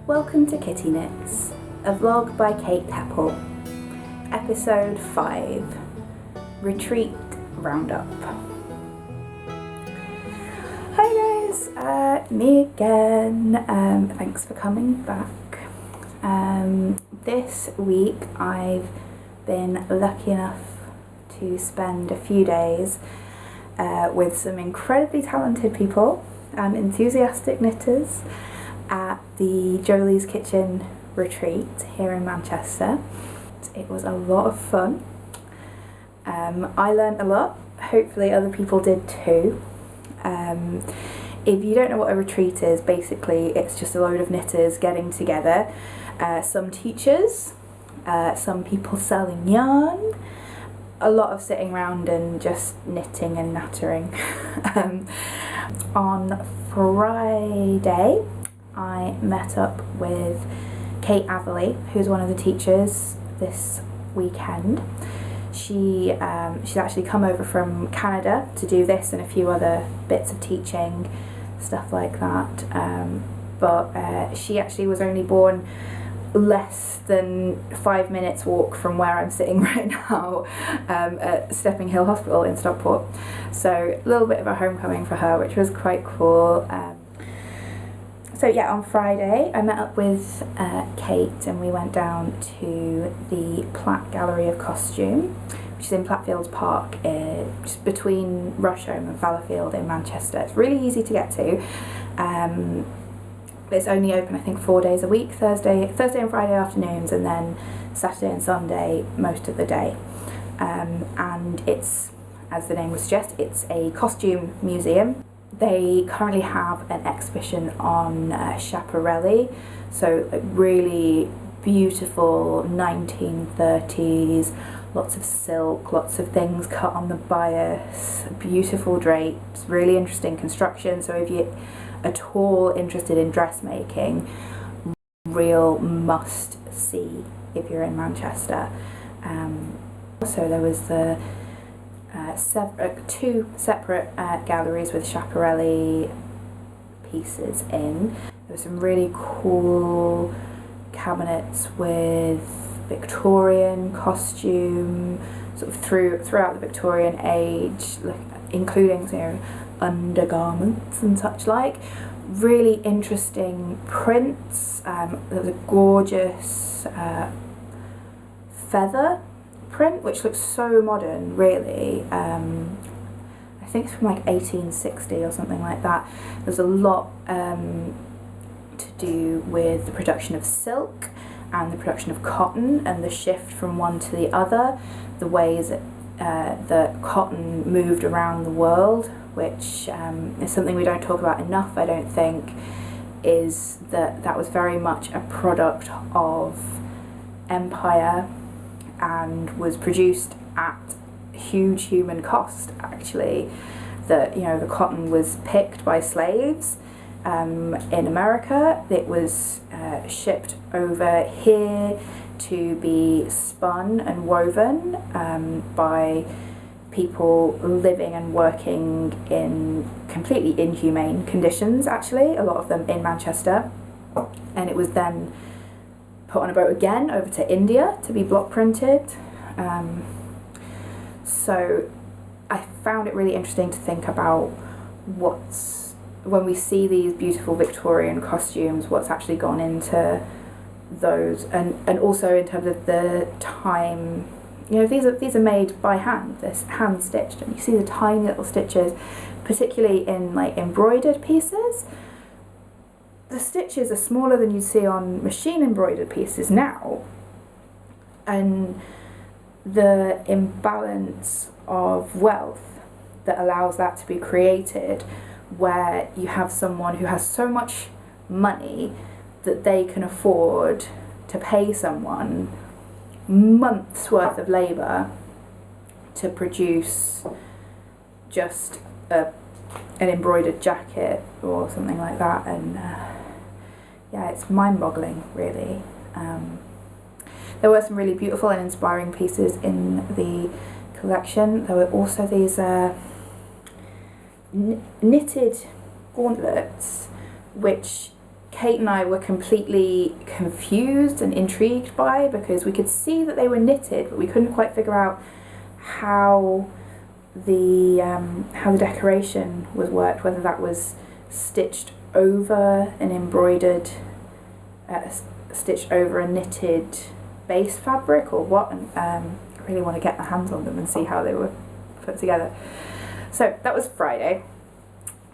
Welcome to Kitty Knits, a vlog by Kate Heppel, episode 5, Retreat Roundup. Hi guys, me again, thanks for coming back. This week I've been lucky enough to spend a few days with some incredibly talented people and enthusiastic knitters at the Joeli's Kitchen retreat here in Manchester. It was a lot of fun. I learned a lot, hopefully other people did too. If you don't know what a retreat is, basically it's just a load of knitters getting together, some teachers, some people selling yarn, a lot of sitting around and just knitting and nattering. On Friday I met up with Kate Atherley, who's one of the teachers this weekend. She's actually come over from Canada to do this and a few other bits of teaching, stuff like that. But she actually was only born less than 5 minutes walk from where I'm sitting right now, at Stepping Hill Hospital in Stockport. So a little bit of a homecoming for her, which was quite cool. So yeah, on Friday I met up with Kate and we went down to the Platt Gallery of Costume, which is in Plattfields Park, just between Rusholme and Fallowfield in Manchester. It's really easy to get to. It's only open I think 4 days a week, Thursday and Friday afternoons, and then Saturday and Sunday most of the day. And it's, as the name would suggest, it's a costume museum. They currently have an exhibition on Schiaparelli, so really beautiful 1930s, lots of silk, lots of things cut on the bias, beautiful drapes, really interesting construction. So if you're at all interested in dressmaking, real must see if you're in Manchester. So there was the two separate galleries with Schiaparelli pieces in. There were some really cool cabinets with Victorian costume, sort of throughout the Victorian age, including undergarments and such like. Really interesting prints. There was a gorgeous feather print which looks so modern, really. I think it's from like 1860 or something like that. There's a lot to do with the production of silk and the production of cotton and the shift from one to the other, the ways that cotton moved around the world, which is something we don't talk about enough, I don't think, is that was very much a product of empire and was produced at huge human cost, actually. That, the cotton was picked by slaves in America. It was shipped over here to be spun and woven by people living and working in completely inhumane conditions, actually, a lot of them in Manchester. And it was then put on a boat again over to India to be block printed. So I found it really interesting to think about when we see these beautiful Victorian costumes, what's actually gone into those, and also in terms of the time. These are made by hand, they're hand stitched, and you see the tiny little stitches, particularly in like embroidered pieces. The stitches are smaller than you'd see on machine embroidered pieces now, and the imbalance of wealth that allows that to be created, where you have someone who has so much money that they can afford to pay someone months worth of labour to produce just an embroidered jacket or something like that. And yeah, it's mind-boggling, really. There were some really beautiful and inspiring pieces in the collection. There were also these knitted gauntlets which Kate and I were completely confused and intrigued by, because we could see that they were knitted, but we couldn't quite figure out how the decoration was worked, whether that was stitched over an embroidered, stitched over a knitted base fabric or what, and I really want to get my hands on them and see how they were put together. So that was Friday.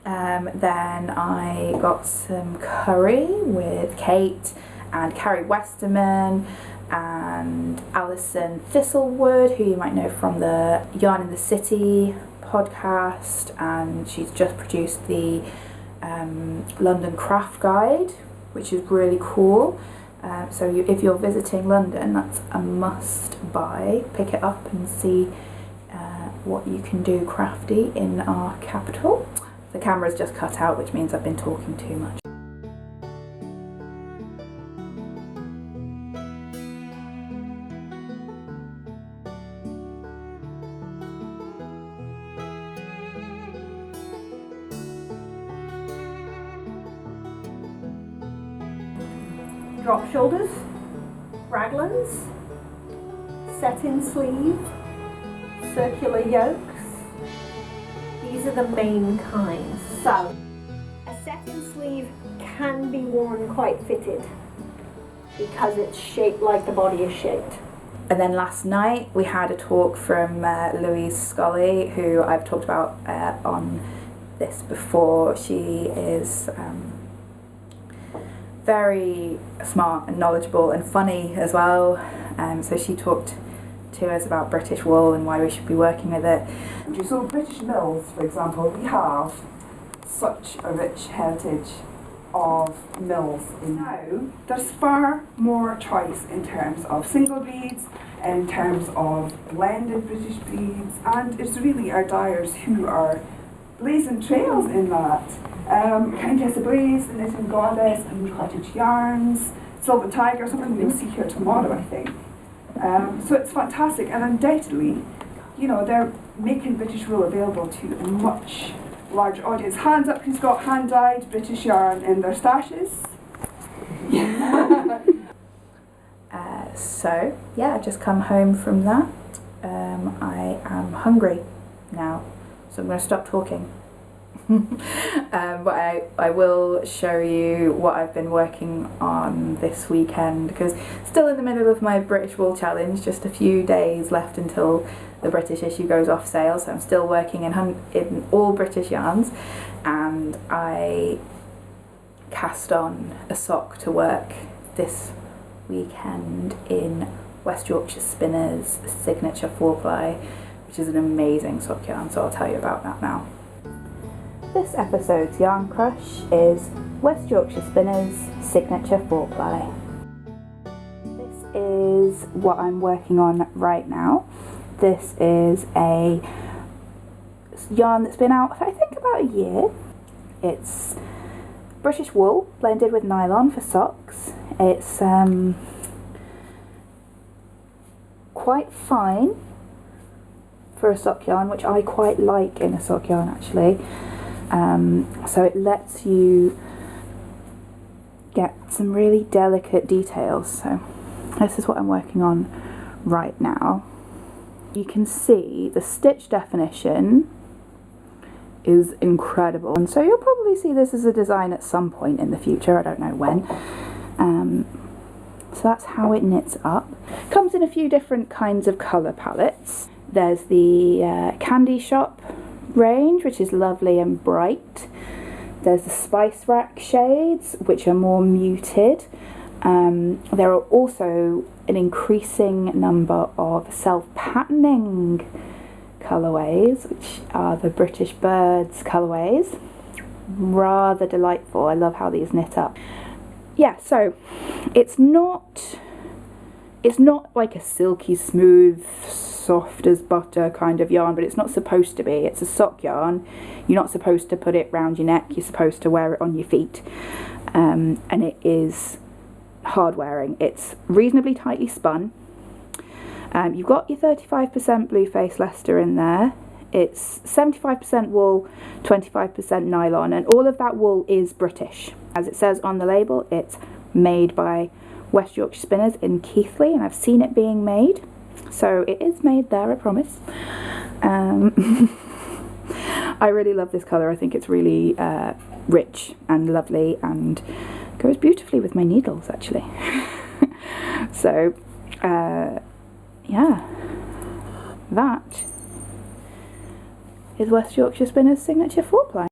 Then I got some curry with Kate and Carrie Westerman and Alison Thistlewood, who you might know from the Yarn in the City podcast, and she's just produced the London Craft Guide, which is really cool. So if you're visiting London, that's a must buy. Pick it up and see what you can do crafty in our capital. The camera's just cut out, which means I've been talking too much. Drop shoulders, raglans, set-in sleeve, circular yokes. These are the main kinds. So, a set-in sleeve can be worn quite fitted because it's shaped like the body is shaped. And then last night we had a talk from Louise Scully, who I've talked about on this before. She is very smart and knowledgeable and funny as well. So she talked to us about British wool and why we should be working with it. So British mills, for example, we have such a rich heritage of mills. Now there's far more choice in terms of single breeds, in terms of blended British breeds, and it's really our dyers who are blazing trails in that. Countess of Blaze, the Knitting Goddess, and Cottage Yarns, Silver Tiger, something we'll see here tomorrow, I think. So it's fantastic, and undoubtedly, you know, they're making British wool available to a much larger audience. Hands up who's got hand-dyed British yarn in their stashes. So, yeah, I've just come home from that. I am hungry now, so I'm going to stop talking. But I will show you what I've been working on this weekend, because still in the middle of my British Wool Challenge, just a few days left until the British issue goes off sale, so I'm still working in all British yarns, and I cast on a sock to work this weekend in West Yorkshire Spinners Signature 4-ply, which is an amazing sock yarn, so I'll tell you about that now. This episode's yarn crush is West Yorkshire Spinners Signature 4-ply. This is what I'm working on right now. This is a yarn that's been out for I think about a year. It's British wool blended with nylon for socks. It's quite fine for a sock yarn, which I quite like in a sock yarn actually. So it lets you get some really delicate details. So this is what I'm working on right now. You can see the stitch definition is incredible, and so you'll probably see this as a design at some point in the future, I don't know when. So that's how it knits up. Comes in a few different kinds of colour palettes. There's the Candy Shop range, which is lovely and bright. There's the Spice Rack shades, which are more muted. There are also an increasing number of self-patterning colourways, which are the British Birds colourways. Rather delightful. I love how these knit up. Yeah, so it's not like a silky smooth, soft as butter kind of yarn, but it's not supposed to be. It's a sock yarn. You're not supposed to put it round your neck, you're supposed to wear it on your feet, and it is hard wearing. It's reasonably tightly spun. You've got your 35% Blue Face Leicester in there. It's 75% wool, 25% nylon, and all of that wool is British. As it says on the label, it's made by West Yorkshire Spinners in Keighley, and I've seen it being made, so it is made there, I promise. I really love this colour. I think it's really rich and lovely and goes beautifully with my needles, actually. So yeah, that is West Yorkshire Spinners Signature 4-ply.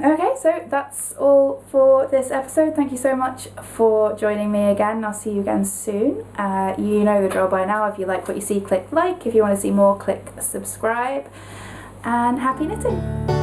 Okay, so that's all for this episode. Thank you so much for joining me again. I'll see you again soon. You know the drill by now. If you like what you see, click like. If you want to see more, click subscribe. And happy knitting!